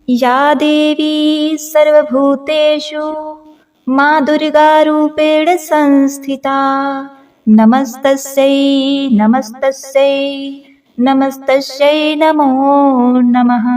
या देवी सर्वभूतेषु माँ दुर्गा रूपेण संस्थिता नमस्तस्यै नमस्तस्यै नमस्तस्यै नमो नमः।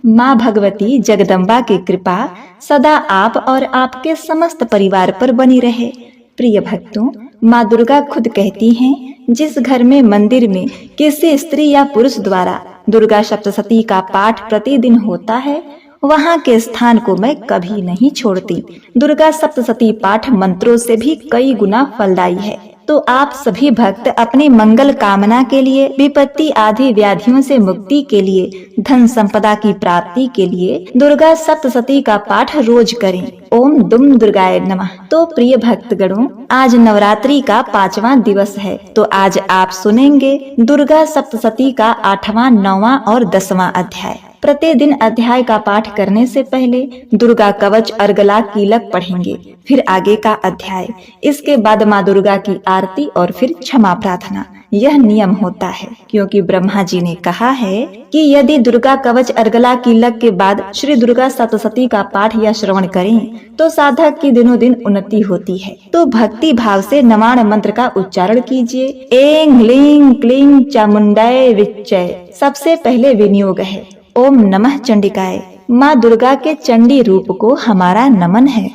माँ भगवती जगदम्बा की कृपा सदा आप और आपके समस्त परिवार पर बनी रहे। प्रिय भक्तों, माँ दुर्गा खुद कहती हैं, जिस घर में मंदिर में किसी स्त्री या पुरुष द्वारा दुर्गा सप्तशती का पाठ प्रतिदिन होता है, वहाँ के स्थान को मैं कभी नहीं छोड़ती। दुर्गा सप्तशती पाठ मंत्रों से भी कई गुना फलदायी है। तो आप सभी भक्त अपनी मंगल कामना के लिए, विपत्ति आदि व्याधियों से मुक्ति के लिए, धन संपदा की प्राप्ति के लिए दुर्गा सप्तशती का पाठ रोज करें। ओम दुम दुर्गाय नमः। तो प्रिय भक्तगणों, आज नवरात्रि का 5वां दिवस है, तो आज आप सुनेंगे दुर्गा सप्तशती का 8वां, 9वां और 10वां अध्याय। प्रतिदिन अध्याय का पाठ करने से पहले दुर्गा कवच अर्गला कीलक पढ़ेंगे, फिर आगे का अध्याय, इसके बाद माँ दुर्गा की आरती और फिर क्षमा प्रार्थना। यह नियम होता है क्योंकि ब्रह्मा जी ने कहा है कि यदि दुर्गा कवच अर्गला कीलक के बाद श्री दुर्गा सप्तशती का पाठ या श्रवण करें तो साधक की दिनों दिन उन्नति होती है। तो भक्ति भाव से नवाण मंत्र का उच्चारण कीजिए। एं ह्लीं क्लीं चामुंडाय विच्चय। सबसे पहले विनियोग है ओम नमः चंडिकाय। माँ दुर्गा के चंडी रूप को हमारा नमन है।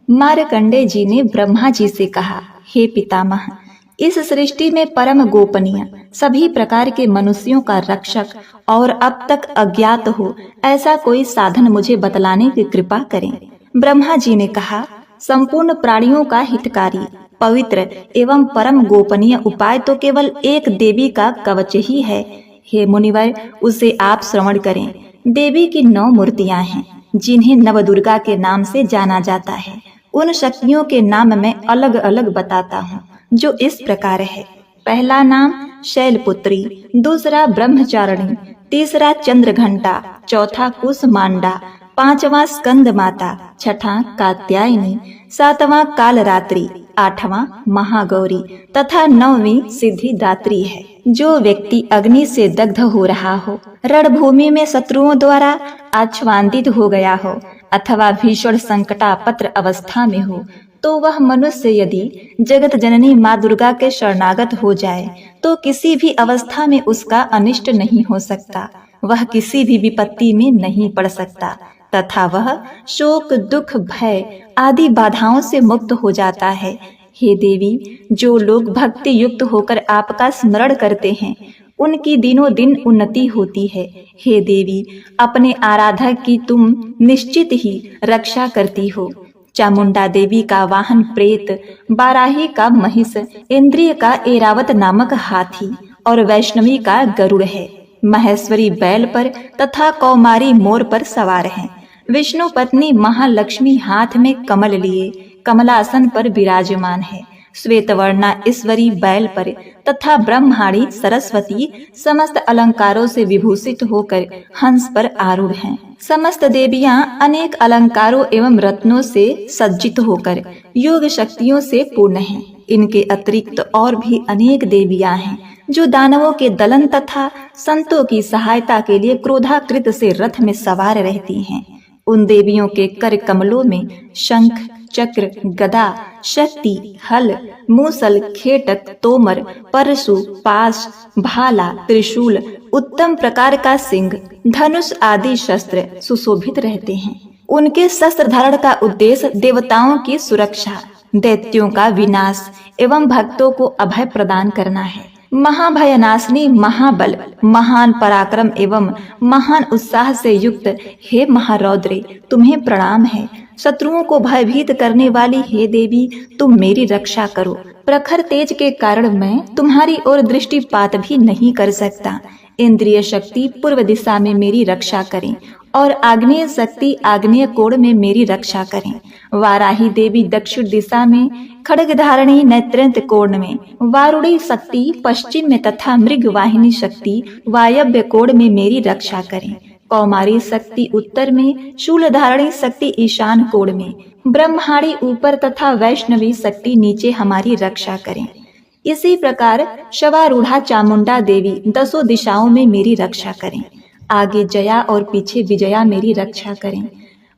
मार्कंडेय जी ने ब्रह्मा जी से कहा, हे पितामह, इस सृष्टि में परम गोपनीय, सभी प्रकार के मनुष्यों का रक्षक और अब तक अज्ञात हो ऐसा कोई साधन मुझे बतलाने की कृपा करें। ब्रह्मा जी ने कहा, संपूर्ण प्राणियों का हितकारी, पवित्र एवं परम गोपनीय उपाय तो केवल एक देवी का कवच ही है। हे मुनिवर, उसे आप श्रवण करें। देवी की 9 मूर्तियां हैं जिन्हें नवदुर्गा के नाम से जाना जाता है। उन शक्तियों के नाम मैं अलग अलग बताता हूँ, जो इस प्रकार है। पहला नाम शैलपुत्री, दूसरा ब्रह्मचारिणी, तीसरा चंद्रघंटा, चौथा कुसमांडा, 5वां स्कंद माता, 6वां कात्यायनी, 7वां कालरात्रि, 8वां महागौरी तथा 9वीं सिद्धिदात्री है। जो व्यक्ति अग्नि से दग्ध हो रहा हो, रणभूमि में शत्रुओं द्वारा आच्छादित हो गया हो अथवा भीषण संकटापत्र अवस्था में हो, तो वह मनुष्य यदि जगत जननी माँ दुर्गा के शरणागत हो जाए तो किसी भी अवस्था में उसका अनिष्ट नहीं हो सकता। वह किसी भी विपत्ति में नहीं पड़ सकता तथा वह शोक, दुख, भय आदि बाधाओं से मुक्त हो जाता है। हे देवी, जो लोग भक्ति युक्त होकर आपका स्मरण करते हैं उनकी दिनों दिन उन्नति होती है। हे देवी, अपने आराधक की तुम निश्चित ही रक्षा करती हो। चामुंडा देवी का वाहन प्रेत, बाराही का महिष, इंद्रिय का एरावत नामक हाथी और वैष्णवी का गरुड़ है। महेश्वरी बैल पर तथा कौमारी मोर पर सवार हैं। विष्णु पत्नी महालक्ष्मी हाथ में कमल लिए कमलासन पर विराजमान है। श्वेतवर्णा ईश्वरी बैल पर तथा ब्रह्माणी सरस्वती समस्त अलंकारों से विभूषित होकर हंस पर आरूढ़ हैं। समस्त देवियां अनेक अलंकारों एवं रत्नों से सज्जित होकर योग शक्तियों से पूर्ण हैं। इनके अतिरिक्त और भी अनेक देवियां हैं जो दानवों के दलन तथा संतों की सहायता के लिए क्रोधाकृत से रथ में सवार रहती हैं। उन देवियों के कर कमलों में शंख, चक्र, गदा, शक्ति, हल, मूसल, खेटक, तोमर, परशु, पाश, भाला, त्रिशूल, उत्तम प्रकार का सिंह, धनुष आदि शस्त्र सुशोभित रहते हैं। उनके शस्त्र धारण का उद्देश्य देवताओं की सुरक्षा, दैत्यों का विनाश एवं भक्तों को अभय प्रदान करना है। महाभयनाशिनी, महाबल, महान पराक्रम एवं महान उत्साह से युक्त हे महारौद्रे, तुम्हें प्रणाम है। शत्रुओं को भयभीत करने वाली हे देवी, तुम मेरी रक्षा करो। प्रखर तेज के कारण मैं तुम्हारी ओर दृष्टिपात भी नहीं कर सकता। इंद्रिय शक्ति पूर्व दिशा में मेरी रक्षा करें और आग्नेय शक्ति आग्नेय कोण में मेरी रक्षा करें। वाराही देवी दक्षिण दिशा में, खड्ग धारणी नैत्रंत कोण में, वारुणी शक्ति पश्चिम में तथा मृग वाहिनी शक्ति वायव्य कोण में मेरी रक्षा करें। कौमारी शक्ति उत्तर में, शूल धारणी शक्ति ईशान कोण में, ब्रह्माणी ऊपर तथा वैष्णवी शक्ति नीचे हमारी रक्षा करें। इसी प्रकार शवारूढ़ा चामुंडा देवी 10 दिशाओं में मेरी रक्षा करें। आगे जया और पीछे विजया मेरी रक्षा करें।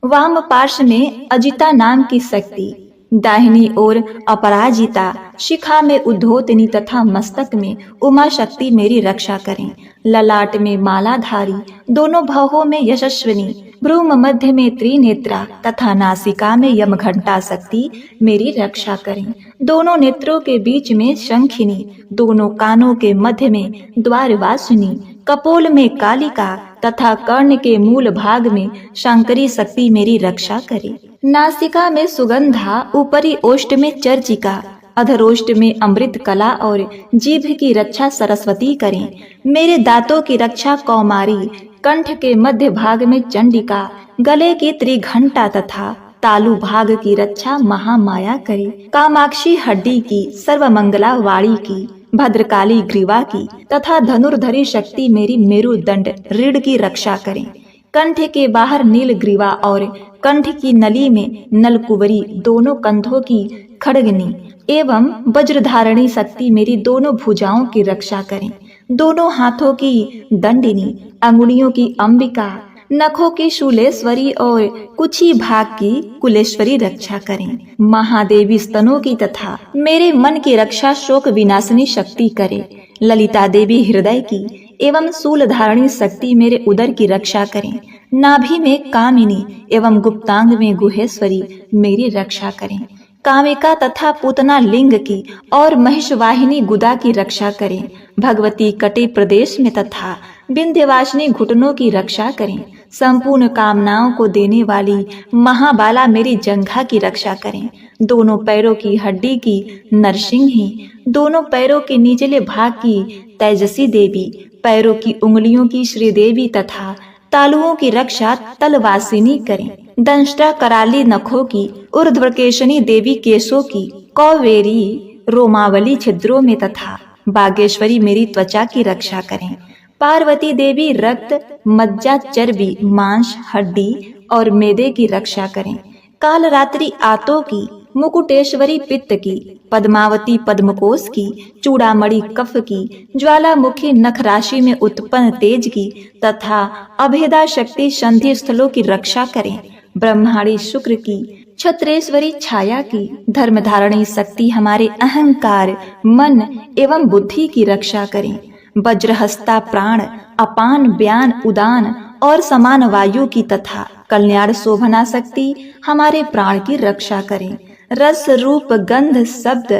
वाम पार्श्व में अजिता नाम की शक्ति, दाहिनी ओर अपराजिता, शिखा में उद्धोतनी तथा मस्तक में उमा शक्ति मेरी रक्षा करें। ललाट में मालाधारी, दोनों भवों में यशस्विनी, भ्रूम मध्य में त्रिनेत्रा तथा नासिका में यमघंटा शक्ति मेरी रक्षा करें। दोनों नेत्रों के बीच में शंखिनी, दोनों कानों के मध्य में द्वारवासिनी, कपोल में कालिका तथा कर्ण के मूल भाग में शंकरी शक्ति मेरी रक्षा करे। नासिका में सुगंधा, ऊपरी ओष्ठ में चर्चिका, अधरोष्ठ में अमृत कला और जीभ की रक्षा सरस्वती करें। मेरे दांतों की रक्षा कौमारी, कंठ के मध्य भाग में चंडिका, गले की त्रिघंटा तथा तालु भाग की रक्षा महामाया करे। कामाक्षी हड्डी की, सर्वमंगला वाणी की, भद्रकाली ग्रीवा की तथा धनुर्धरी शक्ति मेरी मेरुदंड रीढ़ की रक्षा करें। कंठ के बाहर नील ग्रीवा और कंठ की नली में नलकुवरी, दोनों कंधों की खड्गनी एवं वज्रधारणी शक्ति मेरी दोनों भुजाओं की रक्षा करें। दोनों हाथों की दंडिनी, अंगुलियों की अंबिका, नखों की शूलेश्वरी और कुछ ही भाग की कुलेश्वरी रक्षा करें। महादेवी स्तनों की तथा मेरे मन की रक्षा शोक विनाशनी शक्ति करे। ललिता देवी हृदय की एवं शूल धारणी शक्ति मेरे उदर की रक्षा करें। नाभि में कामिनी एवं गुप्तांग में गुहेश्वरी मेरी रक्षा करें। कामिका तथा पूतना लिंग की और महिषवाहिनी गुदा की रक्षा करें। भगवती कटे प्रदेश में तथा विंध्यवासिनी घुटनों की रक्षा करें। संपूर्ण कामनाओं को देने वाली महाबाला मेरी जंघा की रक्षा करें। दोनों पैरों की हड्डी की नरसिंही, दोनों पैरों के निचले भाग की तेजसी देवी, पैरों की उंगलियों की श्रीदेवी तथा तालुओं की रक्षा तलवासिनी करें। दंष्टा कराली नखों की, ऊर्ध्वकेशनी देवी केशों की, कौवेरी रोमावली छिद्रों में तथा बागेश्वरी मेरी त्वचा की रक्षा करें। पार्वती देवी रक्त, मज्जा, चर्बी, मांस, हड्डी और मेदे की रक्षा करें। कालरात्रि आतों की, मुकुटेश्वरी पित्त की, पद्मावती पद्मकोश की, चूड़ामणि कफ की, ज्वालामुखी नख राशि में उत्पन्न तेज की तथा अभेदा शक्ति संधि स्थलों की रक्षा करें। ब्रह्माणी शुक्र की, छत्रेश्वरी छाया की, धर्मधारणी शक्ति हमारे अहंकार, मन एवं बुद्धि की रक्षा करें। वज्रहस्ता प्राण, अपान, व्यान, उदान और समान वायु की तथा कल्याण शोभना शक्ति हमारे प्राण की रक्षा करें। रस रूप, गंध, शब्द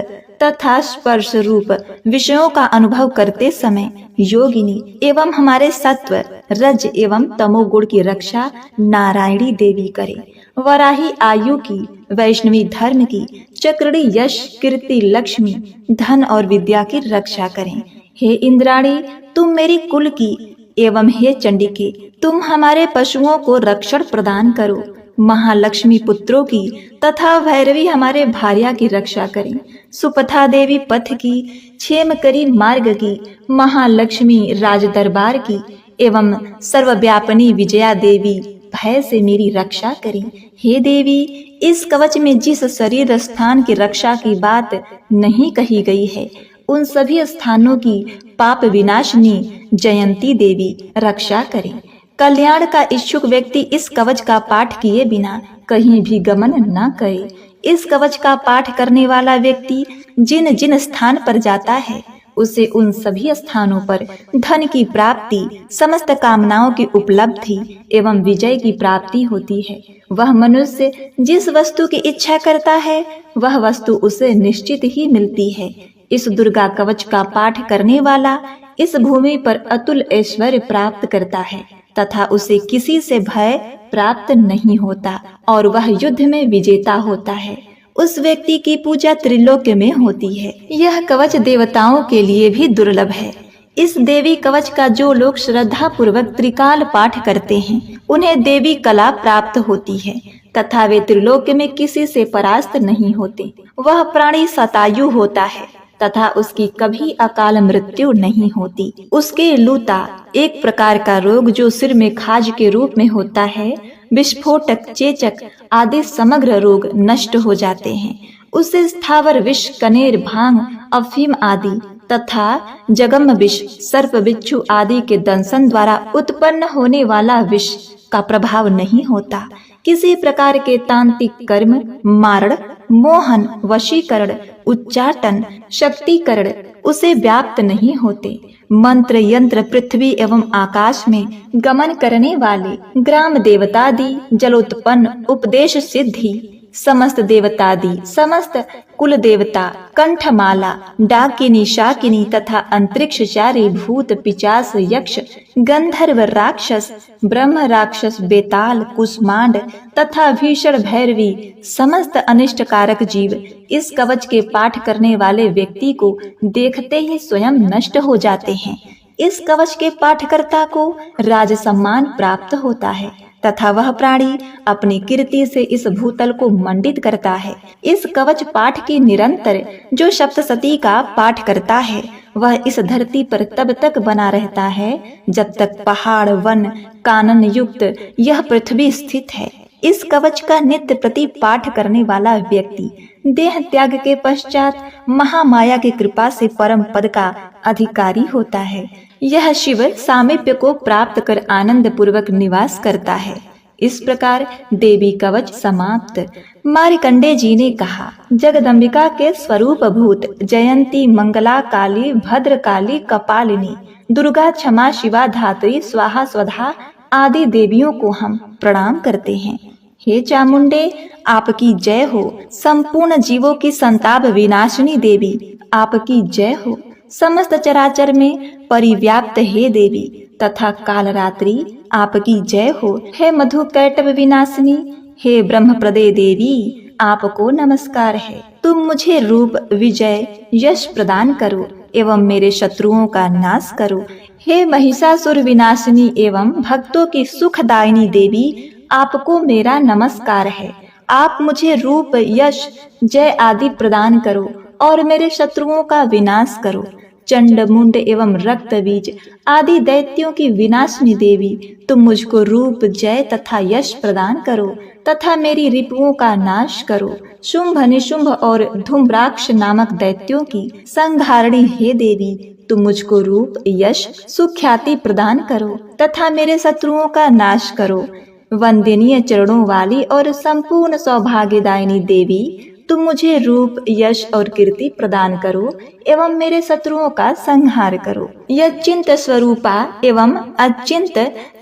तथा स्पर्श रूप विषयों का अनुभव करते समय योगिनी एवं हमारे सत्व, रज एवं तमोगुण की रक्षा नारायणी देवी करे। वराही आयु की, वैष्णवी धर्म की, चक्रणी यश, कीर्ति, लक्ष्मी, धन और विद्या की रक्षा करें। हे इंद्राणी, तुम मेरी कुल की एवं हे चंडिके, तुम हमारे पशुओं को रक्षण प्रदान करो। महालक्ष्मी पुत्रों की तथा भैरवी हमारे भार्या की रक्षा करें। सुपथा देवी पथ की, क्षेमकरी मार्ग की, महालक्ष्मी राज दरबार की एवं सर्वव्यापिनी विजया देवी भय से मेरी रक्षा करें। हे देवी, इस कवच में जिस शरीर स्थान की रक्षा की बात नहीं कही गई है, उन सभी स्थानों की पाप विनाशिनी जयंती देवी रक्षा करें। कल्याण का इच्छुक व्यक्ति इस कवच का पाठ किए बिना कहीं भी गमन न करे। इस कवच का पाठ करने वाला व्यक्ति जिन जिन स्थान पर जाता है, उसे उन सभी स्थानों पर धन की प्राप्ति, समस्त कामनाओं की उपलब्धि एवं विजय की प्राप्ति होती है। वह मनुष्य जिस वस्तु की इच्छा करता है, वह वस्तु उसे निश्चित ही मिलती है। इस दुर्गा कवच का पाठ करने वाला इस भूमि पर अतुल ऐश्वर्य प्राप्त करता है तथा उसे किसी से भय प्राप्त नहीं होता और वह युद्ध में विजेता होता है। उस व्यक्ति की पूजा त्रिलोक्य में होती है। यह कवच देवताओं के लिए भी दुर्लभ है। इस देवी कवच का जो लोग श्रद्धा पूर्वक त्रिकाल पाठ करते हैं, उन्हें देवी कला प्राप्त होती है तथा वे त्रिलोक्य में किसी से परास्त नहीं होते। वह प्राणी शतायु होता है तथा उसकी कभी अकाल मृत्यु नहीं होती। उसके लूता, एक प्रकार का रोग जो सिर में खाज के रूप में होता है, विस्फोटक, चेचक आदि समग्र रोग नष्ट हो जाते हैं। उससे स्थावर विष, कनेर, भांग, अफीम आदि तथा जगम विष, सर्प, बिच्छू आदि के दंशन द्वारा उत्पन्न होने वाला विष का प्रभाव नहीं होता। किसी प्रकार के तांत्रिक कर्म, मारण, मोहन, वशीकरण, उच्चाटन, शक्तिकरण उसे व्याप्त नहीं होते। मंत्र, यंत्र, पृथ्वी एवं आकाश में गमन करने वाले ग्राम देवतादि, जलोत्पन्न, उपदेश सिद्धि, समस्त देवतादि, समस्त कुल देवता, कंठमाला, डाकिनी, शाकिनी तथा अंतरिक्षचारी, भूत, पिचास, यक्ष, गंधर्व, राक्षस, ब्रह्म राक्षस, बेताल, कुष्मांड तथा भीषण भैरवी, समस्त अनिष्टकारक जीव इस कवच के पाठ करने वाले व्यक्ति को देखते ही स्वयं नष्ट हो जाते हैं। इस कवच के पाठकर्ता को राज सम्मान प्राप्त होता है तथा वह प्राणी अपनी कीर्ति से इस भूतल को मंडित करता है। इस कवच पाठ की निरंतर जो सप्तशती का पाठ करता है वह इस धरती पर तब तक बना रहता है जब तक पहाड़, वन, कानन युक्त यह पृथ्वी स्थित है। इस कवच का नित्य प्रति पाठ करने वाला व्यक्ति देह त्याग के पश्चात महामाया की कृपा से परम पद का अधिकारी होता है। यह शिव सामीप्य को प्राप्त कर आनंद पूर्वक निवास करता है। इस प्रकार देवी कवच समाप्त। मार्कंडेय जी ने कहा, जगदम्बिका के स्वरूप भूत जयंती, मंगला, काली, भद्रकाली, कपालिनी, दुर्गा, क्षमा, शिवा, धात्री, स्वाहा, स्वधा आदि देवियों को हम प्रणाम करते हैं। हे चामुंडे, आपकी जय हो। संपूर्ण जीवों की संताप विनाशिनी देवी, आपकी जय हो। समस्त चराचर में परिव्याप्त हे देवी तथा कालरात्रि, आपकी जय हो। हे मधु कैटभ विनाशिनी, हे ब्रह्मप्रदे देवी, आपको नमस्कार है। तुम मुझे रूप, विजय, यश प्रदान करो एवं मेरे शत्रुओं का नाश करो। हे महिषासुर विनाशिनी एवं भक्तों की सुखदायिनी देवी, आपको मेरा नमस्कार है। आप मुझे रूप, यश, जय आदि प्रदान करो और मेरे शत्रुओं का विनाश करो। चंड, मुंड एवं रक्त बीज आदि दैत्यों की विनाशिनी देवी, तुम मुझको रूप, जय तथा यश प्रदान करो तथा मेरी रिपुओं का नाश करो। शुंभ, निशुंभ और धूम्राक्ष नामक दैत्यों की संहारिणी हे देवी, तुम मुझको रूप, यश, सुख्याति प्रदान करो तथा मेरे शत्रुओं का नाश करो। वंदनीय चरणों वाली और संपूर्ण सौभाग्यदायिनी देवी, तुम मुझे रूप, यश और कीर्ति प्रदान करो एवं मेरे शत्रुओं का संहार करो। यचिंत स्वरूपा एवं अचिंत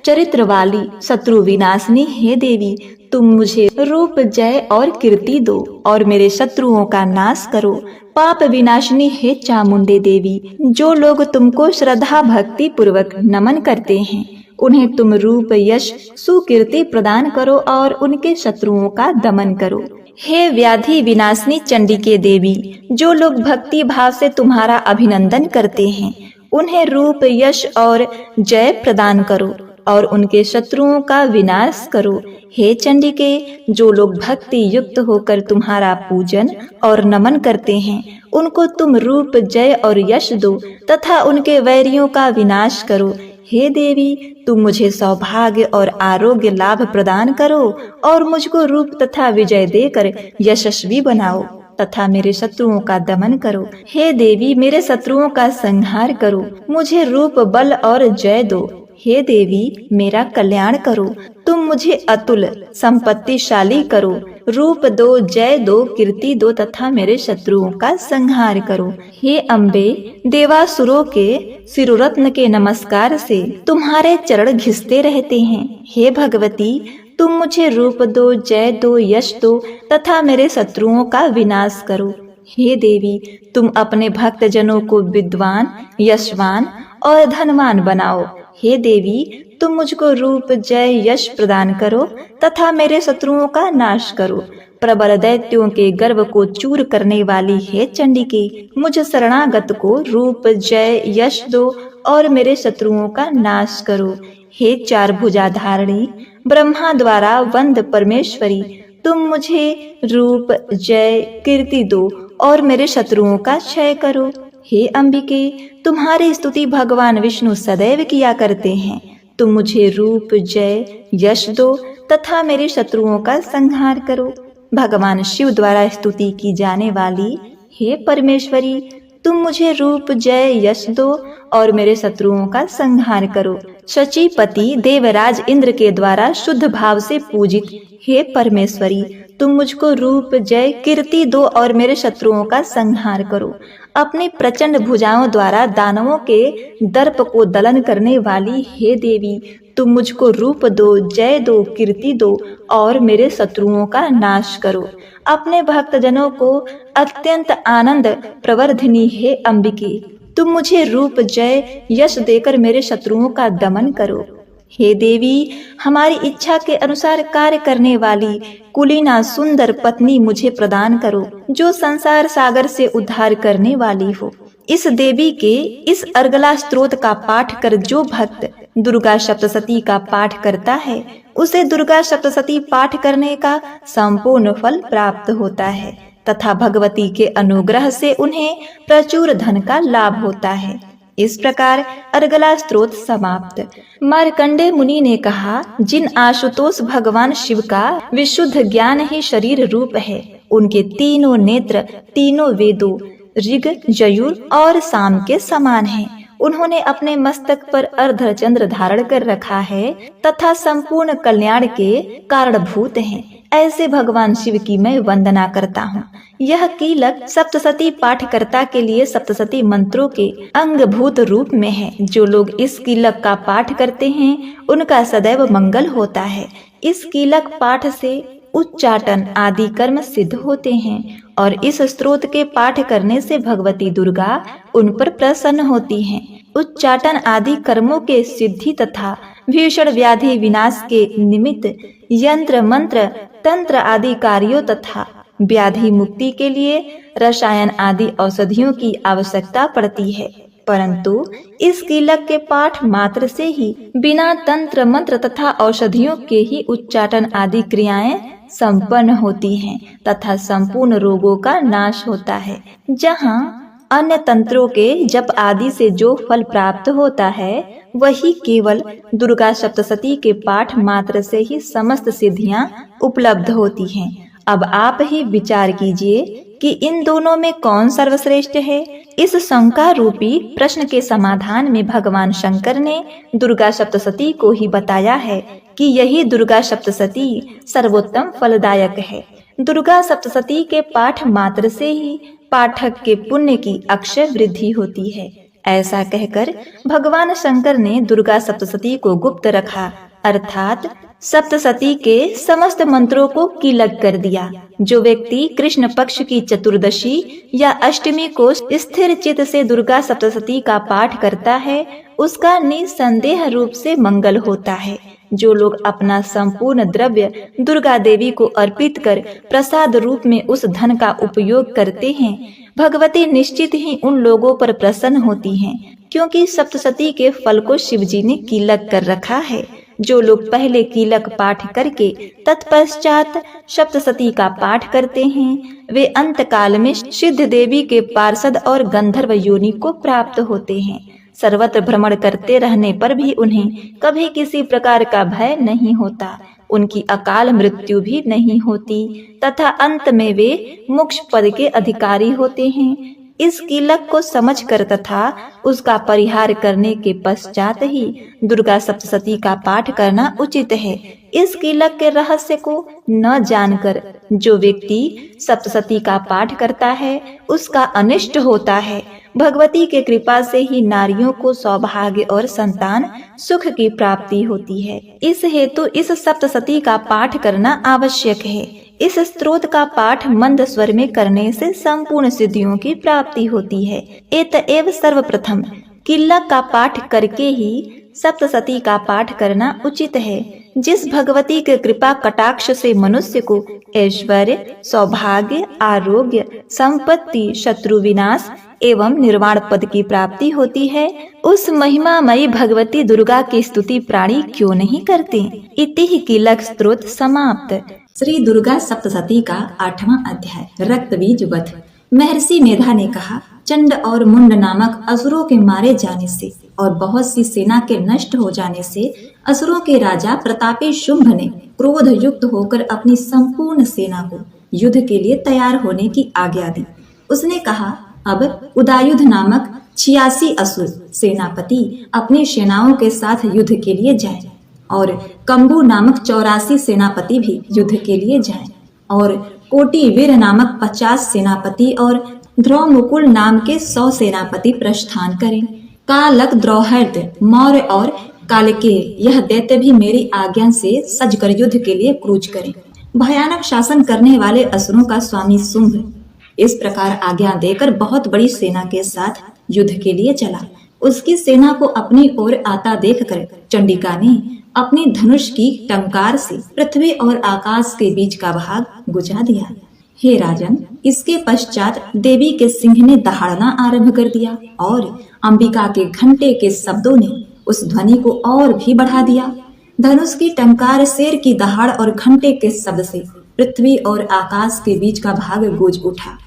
चरित्र वाली शत्रु विनाशिनी हे देवी, तुम मुझे रूप, जय और कीर्ति दो और मेरे शत्रुओं का नाश करो। पाप विनाशिनी हे चामुंडे देवी, जो लोग तुमको श्रद्धा भक्ति पूर्वक नमन करते हैं उन्हें तुम रूप, यश, सुकीर्ति प्रदान करो और उनके शत्रुओं का दमन करो। हे व्याधि विनाशिनी चंडिके देवी, जो लोग भक्ति भाव से तुम्हारा अभिनंदन करते हैं उन्हें रूप, यश और जय प्रदान करो और उनके शत्रुओं का विनाश करो। हे चंडिके, जो लोग भक्ति युक्त होकर तुम्हारा पूजन और नमन करते हैं उनको तुम रूप, जय और यश दो तथा उनके वैरियों का विनाश करो। हे देवी, तुम मुझे सौभाग्य और आरोग्य लाभ प्रदान करो और मुझको रूप तथा विजय देकर यशस्वी बनाओ तथा मेरे शत्रुओं का दमन करो। हे देवी, मेरे शत्रुओं का संहार करो, मुझे रूप, बल और जय दो। हे देवी, मेरा कल्याण करो, तुम मुझे अतुल संपत्तिशाली करो, रूप दो, जय दो, कीर्ति दो तथा मेरे शत्रुओं का संहार करो। हे अम्बे, देवासुरों के सिरुरत्न के नमस्कार से तुम्हारे चरण घिसते रहते हैं। हे भगवती, तुम मुझे रूप दो, जय दो, यश दो तथा मेरे शत्रुओं का विनाश करो। हे देवी, तुम अपने भक्त जनों को विद्वान, यशवान और धनवान बनाओ। हे देवी, तुम मुझको रूप, जय, यश प्रदान करो तथा मेरे शत्रुओं का नाश करो। प्रबल दैत्यों के गर्व को चूर करने वाली हे चंडिके, मुझ शरणागत को रूप, जय, यश दो और मेरे शत्रुओं का नाश करो। हे चार भुजाधारिणी, ब्रह्मा द्वारा वंद परमेश्वरी, तुम मुझे रूप, जय, कीर्ति दो और मेरे शत्रुओं का क्षय करो। हे अंबिके, तुम्हारी स्तुति भगवान विष्णु सदैव किया करते हैं। तुम मुझे रूप, जय, यश दो तथा मेरे शत्रुओं का संहार करो। भगवान शिव द्वारा स्तुति की जाने वाली हे परमेश्वरी, तुम मुझे रूप जय यश दो और मेरे शत्रुओं का संहार करो। शचीपति देवराज इंद्र के द्वारा शुद्ध भाव से पूजित हे परमेश्वरी, तुम मुझको रूप जय कीर्ति दो और मेरे शत्रुओं का संहार करो। अपनी प्रचंड भुजाओं द्वारा दानवों के दर्प को दलन करने वाली हे देवी, तुम मुझको रूप दो, जय दो, कीर्ति दो और मेरे शत्रुओं का नाश करो। अपने भक्तजनों को अत्यंत आनंद प्रवर्धिनी हे अंबिके, तुम मुझे रूप जय यश देकर मेरे शत्रुओं का दमन करो। हे देवी, हमारी इच्छा के अनुसार कार्य करने वाली कुलीना सुंदर पत्नी मुझे प्रदान करो, जो संसार सागर से उद्धार करने वाली हो। इस देवी के इस अर्गला स्तोत्र का पाठ कर जो भक्त दुर्गा सप्तशती का पाठ करता है, उसे दुर्गा सप्तशती पाठ करने का संपूर्ण फल प्राप्त होता है तथा भगवती के अनुग्रह से उन्हें प्रचुर धन का लाभ होता है। इस प्रकार अर्गला स्तोत्र समाप्त। मार्कंडे मुनि ने कहा, जिन आशुतोष भगवान शिव का विशुद्ध ज्ञान ही शरीर रूप है, उनके तीनों नेत्र तीनों वेदों ऋग यजुर और साम के समान हैं। उन्होंने अपने मस्तक पर अर्धचंद्र धारण कर रखा है तथा संपूर्ण कल्याण के कारणभूत हैं। ऐसे भगवान शिव की मैं वंदना करता हूँ। यह कीलक सप्तशती पाठकर्ता के लिए सप्तशती मंत्रों के अंगभूत रूप में है। जो लोग इस कीलक का पाठ करते हैं, उनका सदैव मंगल होता है। इस कीलक पाठ से उच्चाटन आदि कर्म सिद्ध होते हैं और इस स्तोत्र के पाठ करने से भगवती दुर्गा उन पर प्रसन्न होती हैं। उच्चाटन आदि कर्मों के सिद्धि तथा भीषण व्याधि विनाश के निमित्त यंत्र मंत्र तंत्र आदि कार्यों तथा व्याधि मुक्ति के लिए रसायन आदि औषधियों की आवश्यकता पड़ती है, परंतु इस कीलक के पाठ मात्र से ही बिना तंत्र मंत्र तथा औषधियों के ही उच्चाटन आदि क्रियाएं संपन्न होती हैं तथा संपूर्ण रोगों का नाश होता है। जहाँ अन्य तंत्रों के जप आदि से जो फल प्राप्त होता है, वही केवल दुर्गा सप्तशती के पाठ मात्र से ही समस्त सिद्धियां उपलब्ध होती हैं। अब आप ही विचार कीजिए कि इन दोनों में कौन सर्वश्रेष्ठ है। इस शंका रूपी प्रश्न के समाधान में भगवान शंकर ने दुर्गा सप्तशती को ही बताया है कि यही दुर्गा सप्तशती सर्वोत्तम फलदायक है। दुर्गा सप्तशती के पाठ मात्र से ही पाठक के पुण्य की अक्षय वृद्धि होती है। ऐसा कहकर भगवान शंकर ने दुर्गा सप्तशती को गुप्त रखा, अर्थात सप्तशती के समस्त मंत्रों को कीलक कर दिया। जो व्यक्ति कृष्ण पक्ष की चतुर्दशी या अष्टमी को स्थिर चित्त से दुर्गा सप्तशती का पाठ करता है, उसका निसंदेह रूप से मंगल होता है। जो लोग अपना संपूर्ण द्रव्य दुर्गा देवी को अर्पित कर प्रसाद रूप में उस धन का उपयोग करते हैं, भगवती निश्चित ही उन लोगों पर प्रसन्न होती हैं, क्योंकि सप्तशती के फल को शिवजी ने कीलक कर रखा है। जो लोग पहले कीलक पाठ करके तत्पश्चात सप्तशती का पाठ करते हैं, वे अंत काल में सिद्ध देवी के पार्षद और गंधर्व योनि को प्राप्त होते हैं। सर्वत्र भ्रमण करते रहने पर भी उन्हें कभी किसी प्रकार का भय नहीं होता, उनकी अकाल मृत्यु भी नहीं होती तथा अंत में वे मोक्ष पद के अधिकारी होते हैं। इस कीलक को समझकर तथा उसका परिहार करने के पश्चात ही दुर्गा सप्तशती का पाठ करना उचित है। इस कीलक के रहस्य को न जानकर जो व्यक्ति सप्तशती का पाठ करता है, उसका अनिष्ट होता है। भगवती के कृपा से ही नारियों को सौभाग्य और संतान सुख की प्राप्ति होती है। इस हेतु इस सप्तशती का पाठ करना आवश्यक है। इस स्तोत्र का पाठ मंद स्वर में करने से संपूर्ण सिद्धियों की प्राप्ति होती है। एतएव सर्वप्रथम कीलक का पाठ करके ही सप्तशती का पाठ करना उचित है। जिस भगवती के कृपा कटाक्ष से मनुष्य को ऐश्वर्य, सौभाग्य, आरोग्य, संपत्ति, शत्रु विनाश एवं निर्वाण पद की प्राप्ति होती है, उस महिमामयी भगवती दुर्गा की स्तुति प्राणी क्यों नहीं करते। इति ही कीलक स्तोत्र समाप्त। श्री दुर्गा सप्तशती का 8वां अध्याय रक्तबीज वध। महर्षि मेधा ने कहा, चंड और मुंड नामक असुरों के मारे जाने से और बहुत सी सेना के नष्ट हो जाने से असुरों के राजा प्रतापी शुंभ ने क्रोध युक्त होकर अपनी संपूर्ण सेना को युद्ध के लिए तैयार होने की आज्ञा दी। उसने कहा, अब उदायुध नामक 86 असुर सेनापति अपनी सेनाओं के साथ युद्ध के लिए जाएं और कंबू नामक 84 सेनापति भी युद्ध के लिए जाएं और कोटिवीर नामक 50 सेनापति और ध्रुवमुकुल नाम के 100 सेनापति प्रस्थान करें। कालक, द्रौहर्द, मौर्य और कालके यह दैत्य भी मेरी आज्ञा से सजकर युद्ध के लिए क्रूज करें। भयानक शासन करने वाले असुरों का स्वामी शुंभ इस प्रकार आज्ञा देकर बहुत बड़ी सेना के साथ युद्ध के लिए चला। उसकी सेना को अपनी ओर आता देखकर चंडिका ने अपनी धनुष की टंकार से पृथ्वी और आकाश के बीच का भाग बुझा दिया। हे राजन, इसके पश्चात देवी के सिंह ने दहाड़ना आरंभ कर दिया और अंबिका के घंटे के शब्दों ने उस ध्वनि को और भी बढ़ा दिया। धनुष की टंकार, शेर की दहाड़ और घंटे के शब्द से पृथ्वी और आकाश के बीच का भाग गूंज उठा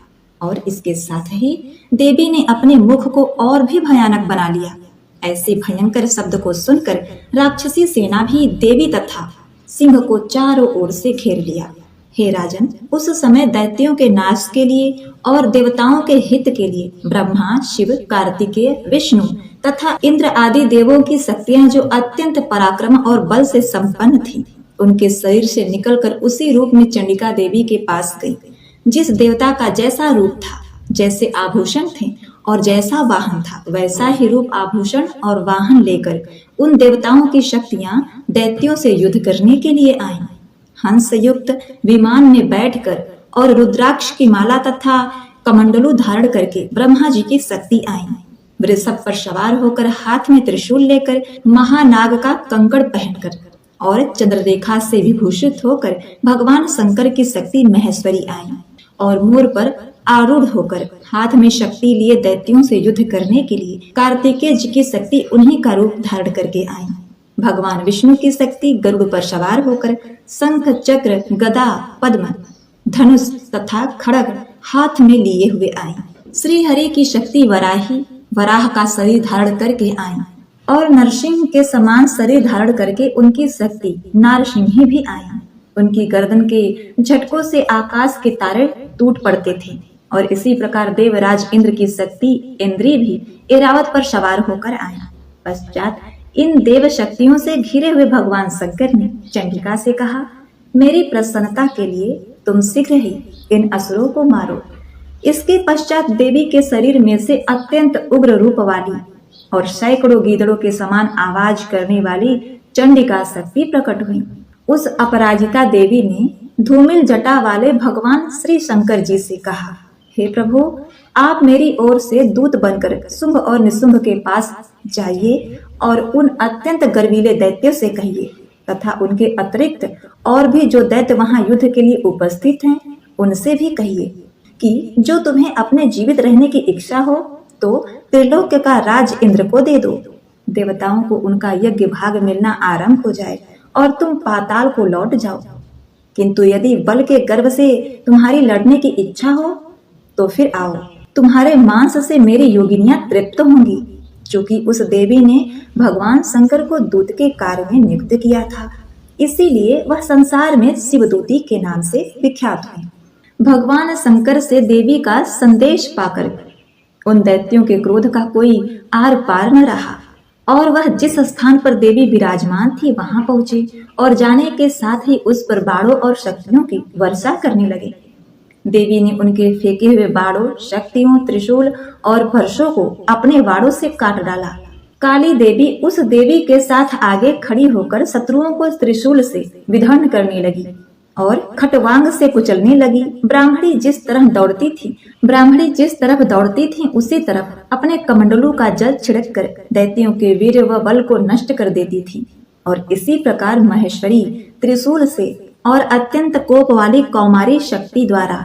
और इसके साथ ही देवी ने अपने मुख को और भी भयानक बना लिया। ऐसे भयंकर शब्द को सुनकर राक्षसी सेना भी देवी तथा सिंह को चारों ओर से घेर लिया। हे राजन, उस समय दैत्यों के नाश के लिए और देवताओं के हित के लिए ब्रह्मा, शिव, कार्तिकेय, विष्णु तथा इंद्र आदि देवों की शक्तियां जो अत्यंत पराक्रम और बल से संपन्न थी, उनके शरीर से निकलकर उसी रूप में चंडिका देवी के पास गई। जिस देवता का जैसा रूप था, जैसे आभूषण थे और जैसा वाहन था, वैसा ही रूप, आभूषण और वाहन लेकर उन देवताओं की शक्तियां दैत्यों से युद्ध करने के लिए आईं। हंस युक्त विमान में बैठकर और रुद्राक्ष की माला तथा कमंडलू धारण करके ब्रह्मा जी की शक्ति आई। वृषभ पर सवार होकर, हाथ में त्रिशूल लेकर, महानाग का कंकड़ पहनकर और चंद्ररेखा से विभूषित होकर भगवान शंकर की शक्ति महेश्वरी आई और मोर पर आरूढ़ होकर हाथ में शक्ति लिए दैत्यों से युद्ध करने के लिए कार्तिकेय जी की शक्ति उन्हीं का रूप धारण करके आई। भगवान विष्णु की शक्ति गरुड़ पर सवार होकर शंख, चक्र, गदा, पद्म, धनुष तथा खड्ग हाथ में लिए हुए आई। श्री हरि की शक्ति वराही वराह का शरीर धारण करके आई और नरसिंह के समान शरीर धारण करके उनकी शक्ति नारसिंही भी आई। उनकी गर्दन के झटकों से आकाश के तारे टूट पड़ते थे और इसी प्रकार देवराज इंद्र की शक्ति इंद्री भी ऐरावत पर सवार होकर आया। पश्चात इन देव शक्तियों से घिरे हुए भगवान शंकर ने चंडिका से कहा, मेरी प्रसन्नता के लिए तुम शीघ्र ही इन असुरों को मारो। इसके पश्चात देवी के शरीर में से अत्यंत उग्र रूप वाली और सैकड़ों गीदड़ों के समान आवाज करने वाली चंडिका शक्ति प्रकट हुई। उस अपराजिता देवी ने धूमिल जटा वाले भगवान श्री शंकर जी से कहा, हे प्रभु, आप मेरी ओर से दूत बनकर शुंभ और निशुंभ के पास जाइए और उन अत्यंत गर्वीले दैत्यों से कहिए तथा उनके अतिरिक्त और भी जो दैत्य वहां युद्ध के लिए उपस्थित हैं, उनसे भी कहिए कि जो तुम्हें अपने जीवित रहने की इच्छा हो तो त्रिलोक का राज इंद्र को दे दो। देवताओं को उनका यज्ञ भाग मिलना आरंभ हो जाए और तुम पाताल को लौट जाओ। किंतु यदि बल के गर्व से तुम्हारी लड़ने की इच्छा हो तो फिर आओ, तुम्हारे मांस से मेरी योगिनियां तृप्त होंगी। चूंकि उस देवी ने भगवान शंकर को दूत के कार्य में नियुक्त किया था, इसीलिए वह संसार में शिवदूती के नाम से विख्यात हुई। भगवान शंकर से देवी का संदेश पाकर उन दैत्यों के क्रोध का कोई आर पार न रहा और वह जिस स्थान पर देवी विराजमान थी वहां पहुंचे और जाने के साथ ही उस पर बाणों और शक्तियों की वर्षा करने लगे। देवी ने उनके फेंके हुए बाणों, शक्तियों, त्रिशूल और फरसों को अपने बाणों से काट डाला। काली देवी उस देवी के साथ आगे खड़ी होकर शत्रुओं को त्रिशूल से विधर्ण करने लगी और खटवांग से कुचलने लगी। ब्राह्मणी जिस तरफ दौड़ती थी उसी तरफ अपने कमंडलू का जल छिड़क कर दैत्यों के वीर व बल को नष्ट कर देती थी और इसी प्रकार महेश्वरी त्रिशूल से और अत्यंत कोप वाली कौमारी शक्ति द्वारा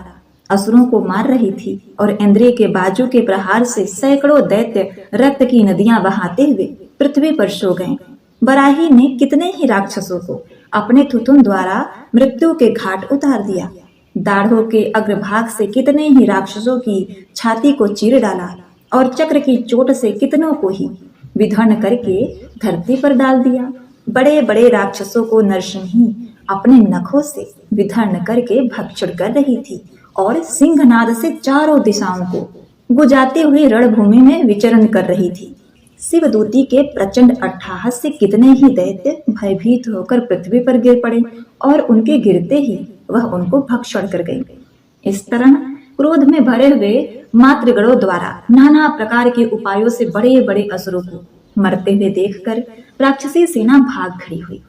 असुरों को मार रही थी और इंद्रिय के बाजू के प्रहार से सैकड़ों दैत्य रक्त की नदियां बहाते हुए पृथ्वी पर सो गए। बराही ने कितने ही राक्षसों को अपने थुथुन द्वारा मृत्यु के घाट उतार दिया। दाढ़ों के अग्रभाग से कितने ही राक्षसों की छाती को चीर डाला और चक्र की चोट से कितनों को ही विधर्ण करके धरती पर डाल दिया। बड़े बड़े राक्षसों को नरसिंही अपने नखों से विधर्ण करके भक्षण कर रही थी और सिंहनाद से चारों दिशाओं को गुजाते हुए रणभूमि में विचरण कर रही थी। शिवदूती के प्रचंड अट्टहास से कितने ही दैत्य भयभीत होकर पृथ्वी पर गिर पड़े और उनके गिरते ही वह उनको भक्षण कर गई। इस तरह क्रोध में भरे हुए मातृगणों द्वारा नाना प्रकार के उपायों से बड़े बड़े असुरों को मरते हुए देखकर राक्षसी सेना भाग खड़ी हुई